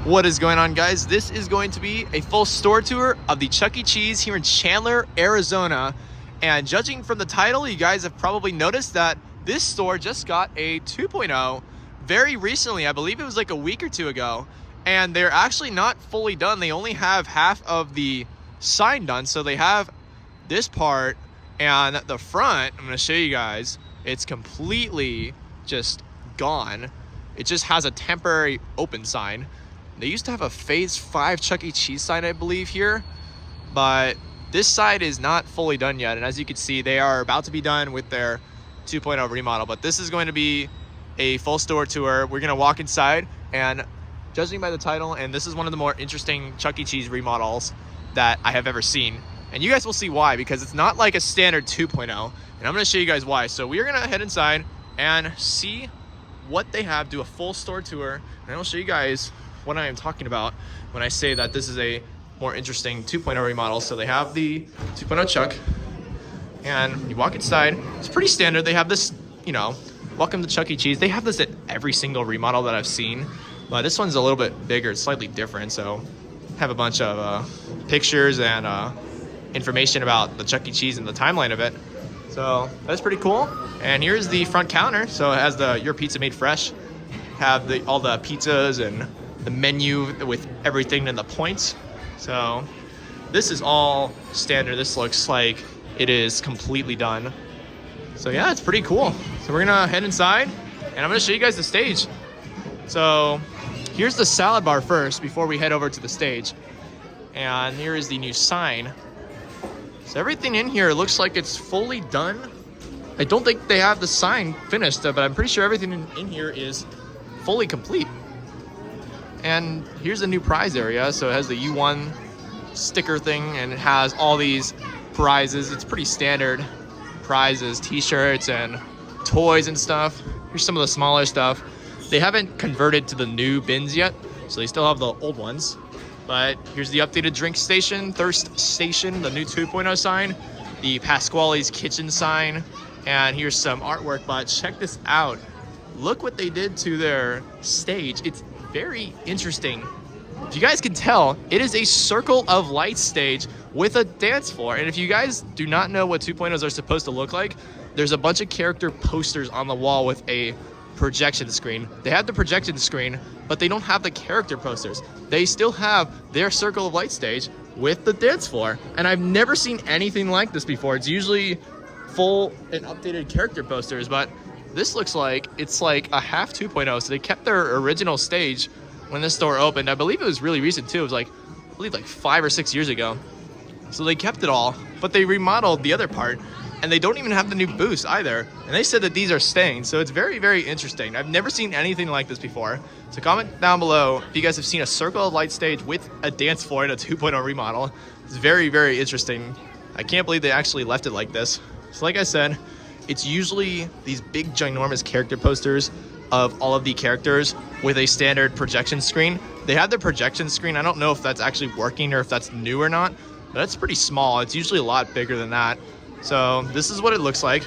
What is going on, guys? This is going to be a full store tour of the Chuck E. Cheese here in Chandler, Arizona. And judging from the title, you guys have probably noticed that this store just got a 2.0 very recently. I believe it was like a week or two ago. And they're actually not fully done. They only have half of the sign done. So they have this part and the front. I'm going to show you guys. It's completely just gone. It just has a temporary open sign. They used to have a Phase 5 Chuck E. Cheese sign, I believe, here, but this side is not fully done yet. And as you can see, they are about to be done with their 2.0 remodel, but this is going to be a full store tour. We're going to walk inside, and judging by the title, and this is one of the more interesting Chuck E. Cheese remodels that I have ever seen. And you guys will see why, because it's not like a standard 2.0, and I'm going to show you guys why. So we are going to head inside and see what they have, do a full store tour, and I'll show you guys what I am talking about when I say that this is a more interesting 2.0 remodel. So they have the 2.0 Chuck, and you walk inside, it's pretty standard. They have this, you know, welcome to Chuck E. Cheese. They have this at every single remodel that I've seen, but this one's a little bit bigger, it's slightly different. So have a bunch of pictures and information about the Chuck E. Cheese and the timeline of it. So that's pretty cool. And here's the front counter. So it has the Your Pizza Made Fresh, have all the pizzas and the menu with everything and the points. So this is all standard. This looks like it is completely done. So yeah, it's pretty cool. So we're gonna head inside and I'm gonna show you guys the stage. So here's the salad bar first before we head over to the stage. And here is the new sign. So everything in here looks like it's fully done. I don't think they have the sign finished, but I'm pretty sure everything in here is fully complete. And here's the new prize area. So it has the U1 sticker thing, and it has all these prizes. It's pretty standard prizes, t-shirts and toys and stuff. Here's some of the smaller stuff. They haven't converted to the new bins yet, so they still have the old ones. But here's the updated drink station, thirst station, the new 2.0 sign, the Pasqually's kitchen sign, and here's some artwork. But check this out. Look what they did to their stage. It's very interesting. If you guys can tell, it is a circle of light stage with a dance floor. And if you guys do not know what 2.0s are supposed to look like, there's a bunch of character posters on the wall with a projection screen. They have the projection screen, but they don't have the character posters. They still have their circle of light stage with the dance floor. And I've never seen anything like this before. It's usually full and updated character posters, but this looks like it's like a half 2.0. So they kept their original stage when this store opened. I believe it was really recent too. It was like, I believe like 5 or 6 years ago. So they kept it all, but they remodeled the other part, and they don't even have the new booths either. And they said that these are staying. So it's very, very interesting. I've never seen anything like this before. So comment down below if you guys have seen a circle of light stage with a dance floor in a 2.0 remodel. It's very, very interesting. I can't believe they actually left it like this. So like I said, it's usually these big ginormous character posters of all of the characters with a standard projection screen. They have the projection screen. I don't know if that's actually working or if that's new or not, but that's pretty small. It's usually a lot bigger than that. So this is what it looks like.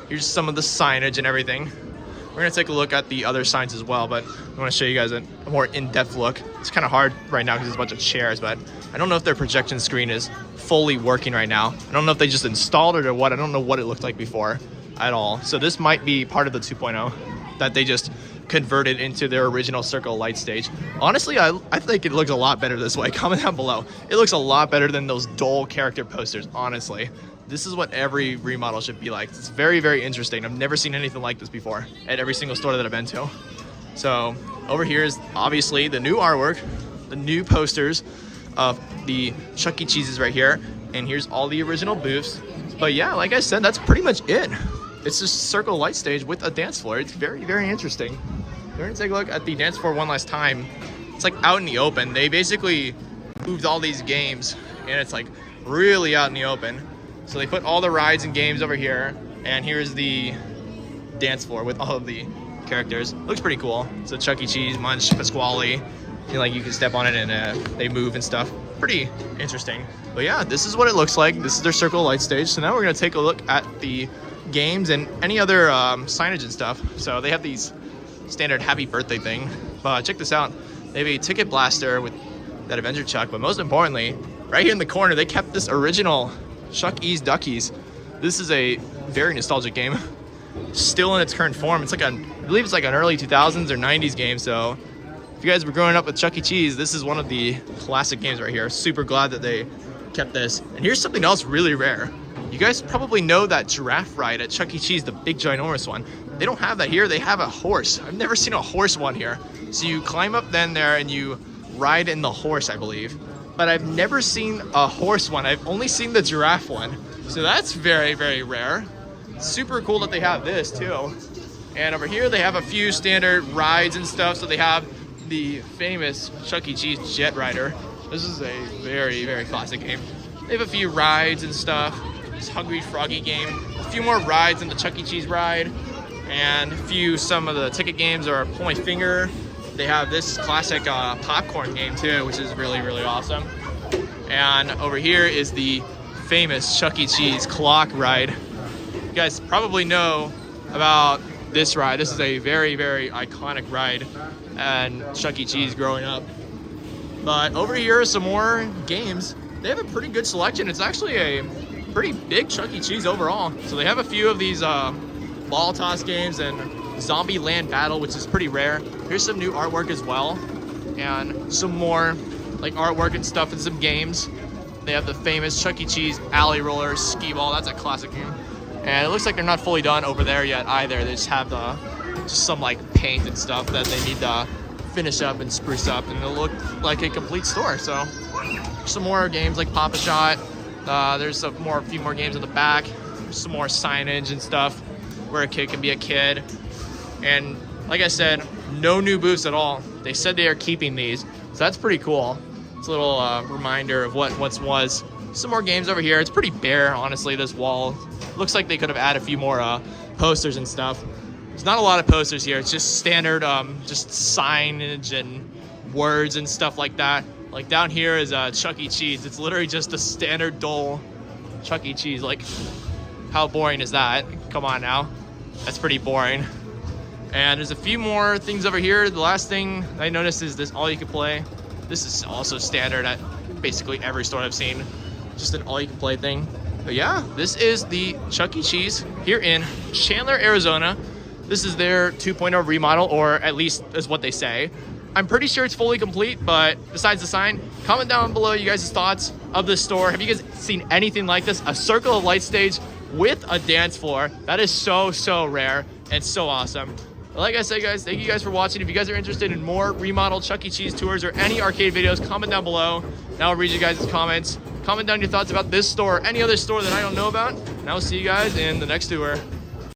Here's some of the signage and everything. We're gonna take a look at the other signs as well, but I wanna show you guys a more in-depth look. It's kind of hard right now because there's a bunch of chairs, but I don't know if their projection screen is fully working right now. I don't know if they just installed it or what. I don't know what it looked like before at all. So this might be part of the 2.0 that they just converted into their original circle light stage. Honestly, I think it looks a lot better this way. Comment down below. It looks a lot better than those dull character posters, honestly. This is what every remodel should be like. It's very, very interesting. I've never seen anything like this before at every single store that I've been to. So over here is obviously the new artwork, the new posters of the Chuck E. Cheeses right here. And here's all the original booths. But yeah, like I said, that's pretty much it. It's just circle light stage with a dance floor. It's very, very interesting. We're gonna take a look at the dance floor one last time. It's like out in the open. They basically moved all these games and it's like really out in the open. So they put all the rides and games over here, and here's the dance floor with all of the characters. Looks pretty cool. So Chuck E. Cheese, Munch, Pasqually. You can step on it and they move and stuff. Pretty interesting. But yeah, this is what it looks like. This is their circle light stage. So now we're gonna take a look at the games and any other signage and stuff. So they have these standard happy birthday thing. But check this out. They have a ticket blaster with that Avenger Chuck, but most importantly, right here in the corner, they kept this original Chuck E's Duckies. This is a very nostalgic game, still in its current form. It's like I believe it's like an early 2000s or 90s game. So if you guys were growing up with Chuck E. Cheese, this is one of the classic games right here. Super glad that they kept this. And here's something else really rare. You guys probably know that giraffe ride at Chuck E. Cheese, the big ginormous one. They don't have that here. They have a horse. I've never seen a horse one here. So you climb up then there and you ride in the horse, I believe. But I've never seen a horse one. I've only seen the giraffe one. So that's very, very rare. Super cool that they have this too. And over here they have a few standard rides and stuff. So they have the famous Chuck E. Cheese Jet Rider. This is a very, very classic game. They have a few rides and stuff. This Hungry Froggy game. A few more rides in the Chuck E. Cheese ride. And some of the ticket games are Pull My Finger. They have this classic popcorn game too, which is really, really awesome. And over here is the famous Chuck E. Cheese clock ride. You guys probably know about this ride. This is a very, very iconic ride and Chuck E. Cheese growing up. But over here are some more games. They have a pretty good selection. It's actually a pretty big Chuck E. Cheese overall. So they have a few of these ball toss games and Zombie Land Battle, which is pretty rare. Here's some new artwork as well, and some more like artwork and stuff and some games. They have the famous Chuck E. Cheese Alley Roller Ski Ball. That's a classic game. And it looks like they're not fully done over there yet either. They just have just some like paint and stuff that they need to finish up and spruce up, and it'll look like a complete store. So some more games like Pop-A-Shot. There's a few more games in the back. There's some more signage and stuff where a kid can be a kid. And like I said, no new booths at all. They said they are keeping these, so that's pretty cool. It's a little reminder of what once was. Some more games over here. It's pretty bare, honestly, this wall. Looks like they could have added a few more posters and stuff. There's not a lot of posters here. It's just standard just signage and words and stuff like that. Like down here is Chuck E. Cheese. It's literally just a standard dull Chuck E. Cheese. Like, how boring is that? Come on now. That's pretty boring. And there's a few more things over here. The last thing I noticed is this all you can play. This is also standard at basically every store I've seen. Just an all you can play thing. But yeah, this is the Chuck E. Cheese here in Chandler, Arizona. This is their 2.0 remodel, or at least is what they say. I'm pretty sure it's fully complete, but besides the sign, comment down below you guys' thoughts of this store. Have you guys seen anything like this? A circle of light stage with a dance floor. That is so, so rare and so awesome. Like I said, guys, thank you guys for watching. If you guys are interested in more remodeled Chuck E. Cheese tours or any arcade videos, comment down below. Now I'll read you guys' comments. Comment down your thoughts about this store or any other store that I don't know about. And I will see you guys in the next tour.